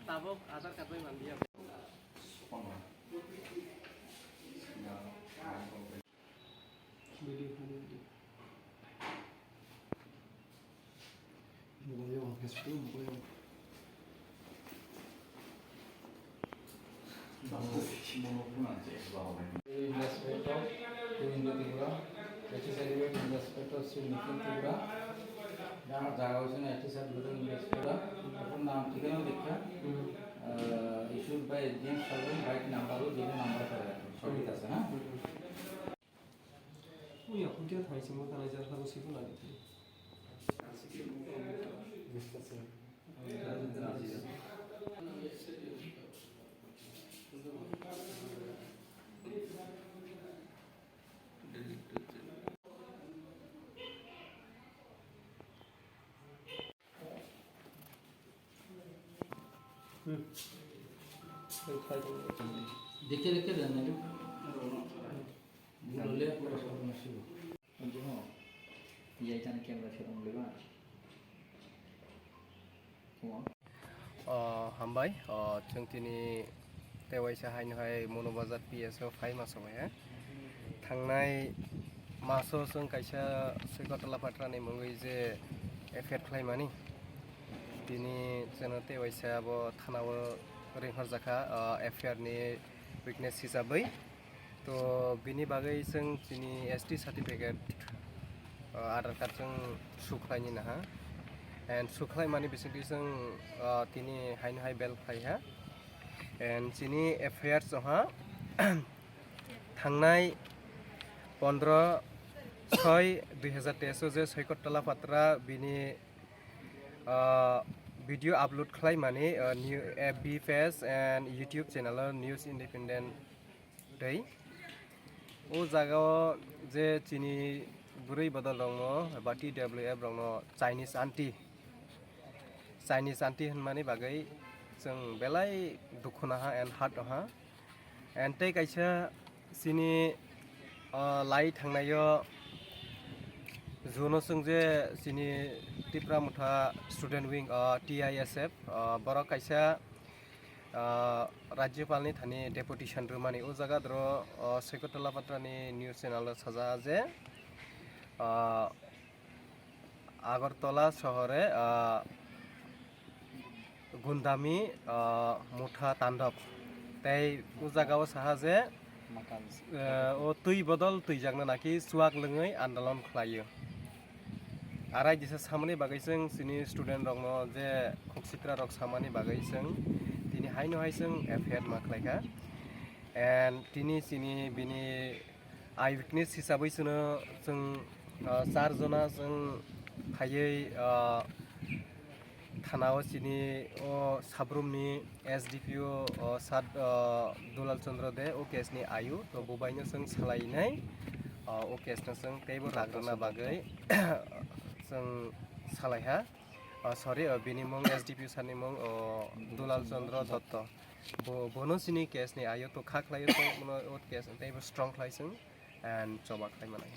tabok atar katoi mandi apa? In respect of Govinda Tripura, it is celebrated in respect of Sri Nikhil Tripura. যার জায়গা হচ্ছে না একটি side দুটো ইনভেস্টরা এখন নাম ঠিকানা লেখা issued by agent serving right নাম্বারও যে নাম্বার করে সঠিক আছে হ্যাঁ ওই আপুটিও থাইছে মো তাই যার কাছে সিটো লাগে দেখে দেখে দেন না বললে পুরো সব নষ্ট হবে এইখানে ক্যামেরা সেরকম লেবা हामबाय जों दिनै वाइसा हायनोहाय मनु बाजार पिएसआव फाइ मासाव थांनाय मासाव जों कायसा सैकत तलापात्रानि मुङै जे एफेक्ट खालामनानै दिनै जोङो वाइसायाबो थानाव रिंहरजाखा एफआइआरनि उइकनेस हिसाबै तो बिनि बागै जों दिनै एसटी सार्टिफिकेट आधार कार्डजों सुख्लायनि नाहा एंड सुख्लाय माने बेसिकलि जों दिनै हायनोहाय बेल खायहा एंड दिनै एफआइआर जोंहा थांनाय 15/6/2023 जे सैकत तलापात्रा बिनि वीडियो अपलोड खालाय माने new FB page and YouTube channel news independent दै ओ जागाव जे दिनै बुरै बदल दङ एबा TWF दङ चाइनिज आन्टी होनमानि बागै जों बेलाय दुखुनाहा एंड हार्टहा एंड तै कायसा सिनि लाई थांनायो जुनो जों जे सिनि Tripura Mutha student wing TISF बर कायसा राज्यपालनि थानि डेपुटेशन रुमानि ओ जागा द्र सैकत तलापात्रानि न्यूज चैनल साजा जे आगरतला शहरे गुन्दामी मुठा तांडव तै उ जागाव साहा जे ओ तुई बदल तुई जागना नाखि सुवाक लोङै आन्दोलन खालायो आराय दिसा सामनि बागै जों सिनि स्टूडेंट दङ जे खक्सित्रा रक सामानि बागै जों दिनै हायनोहाय जों एफआइआर मा खालायखा एंड दिनै सिनि बिनि आइ विटनेस हिसाबै जों 4 जना जों हायै थानाव सिनि साब्रुमनि SDPO सात दुलाल चंद्र दे ओ केसनि आयु तो बुबायनो जों सालायनाय ओ केसनो जों तेबो लाग्रोना बागै जों सालायहा सरि बिनि मुं SDPO सानि मुं दुलाल चंद्र दत्त बोनो सिनि केसनि आयु तो खाख्लायो तो केस तेबो स्ट्रं खालायसों एंड जबा खालायमानाय